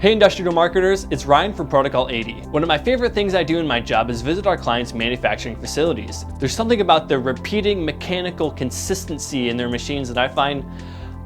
Hey industrial marketers, it's Ryan from Protocol 80. One of my favorite things I do in my job is visit our clients' manufacturing facilities. There's something about the repeating mechanical consistency in their machines that I find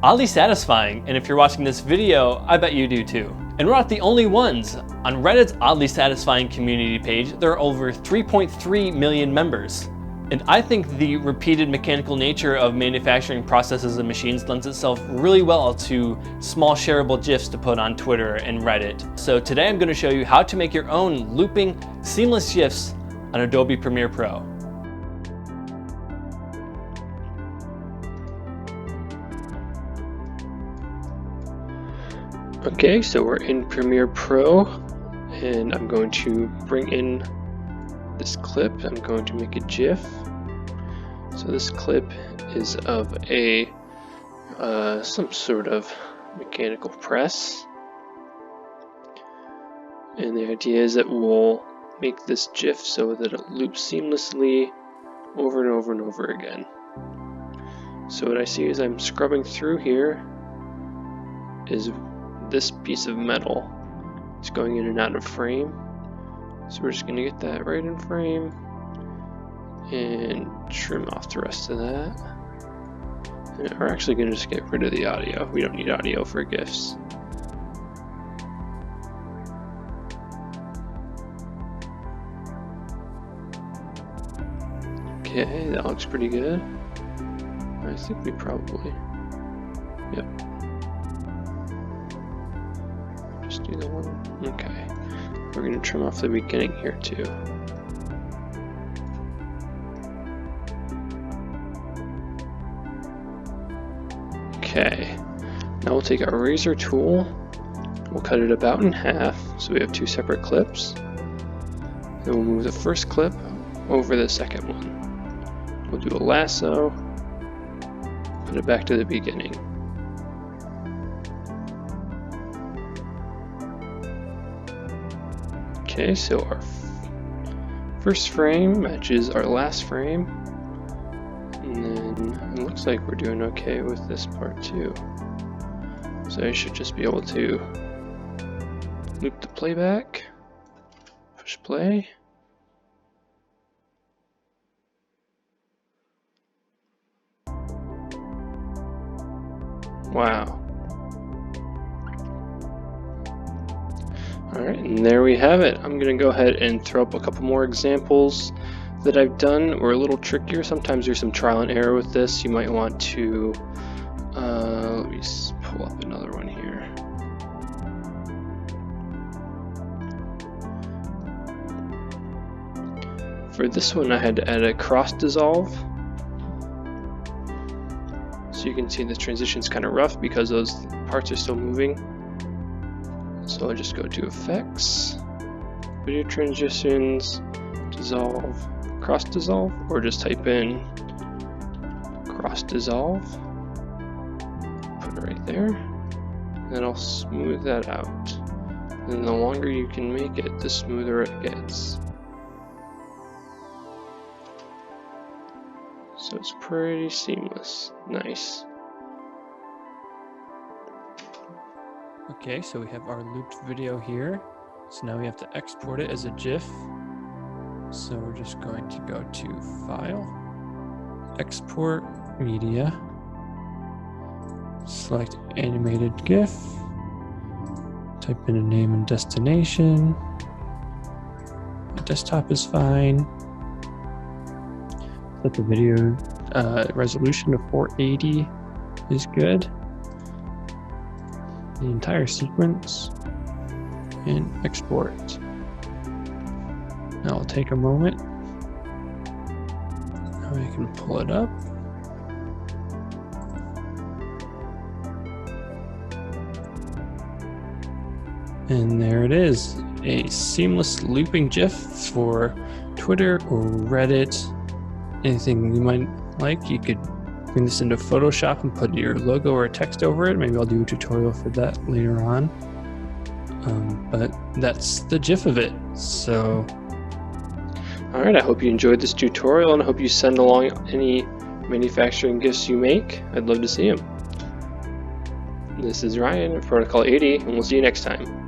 oddly satisfying, and if you're watching this video, I bet you do too. And we're not the only ones. On Reddit's oddly satisfying community page, there are over 3.3 million members. And I think the repeated mechanical nature of manufacturing processes and machines lends itself really well to small shareable GIFs to put on Twitter and Reddit. So today I'm going to show you how to make your own looping, seamless GIFs on Adobe Premiere Pro. Okay, so we're in Premiere Pro, and I'm going to bring in this clip. I'm going to make a GIF. So this clip is of a some sort of mechanical press, and the idea is that we'll make this GIF so that it loops seamlessly over and over and over again. So what I see as I'm scrubbing through here is this piece of metal. It's going in and out of frame. So we're just going to get that right in frame and trim off the rest of that. And we're actually going to just get rid of the audio. We don't need audio for GIFs. Okay, that looks pretty good. I think we probably, yep. Just do the one, okay. We're going to trim off the beginning here too. Okay, now we'll take our razor tool, we'll cut it about in half so we have two separate clips. Then we'll move the first clip over the second one. We'll do a lasso, put it back to the beginning. Okay, so our first frame matches our last frame, and then it looks like we're doing okay with this part too. So I should just be able to loop the playback, push play. Wow. Alright, and there we have it. I'm going to go ahead and throw up a couple more examples that I've done. We're a little trickier. Sometimes there's some trial and error with this. You might want to, let me pull up another one here. For this one I had to add a cross dissolve. So you can see the transition's kind of rough because those parts are still moving. So I'll just go to Effects, Video Transitions, Dissolve, Cross Dissolve, or just type in Cross Dissolve, put it right there, and then I'll smooth that out. And the longer you can make it, the smoother it gets. So it's pretty seamless. Nice. Okay, so we have our looped video here. So now we have to export it as a GIF. So we're just going to go to File, Export Media, select Animated GIF, type in a name and destination. My desktop is fine. Set the video resolution to 480 is good. The entire sequence and export. Now it'll take a moment. Now we can pull it up. And there it is, a seamless looping GIF for Twitter or Reddit. Anything you might like, you could bring this into Photoshop and put your logo or text over it. Maybe I'll do a tutorial for that later on. But that's the GIF of it. So, alright, I hope you enjoyed this tutorial, and I hope you send along any manufacturing GIFs you make. I'd love to see them. This is Ryan of Protocol 80, and we'll see you next time.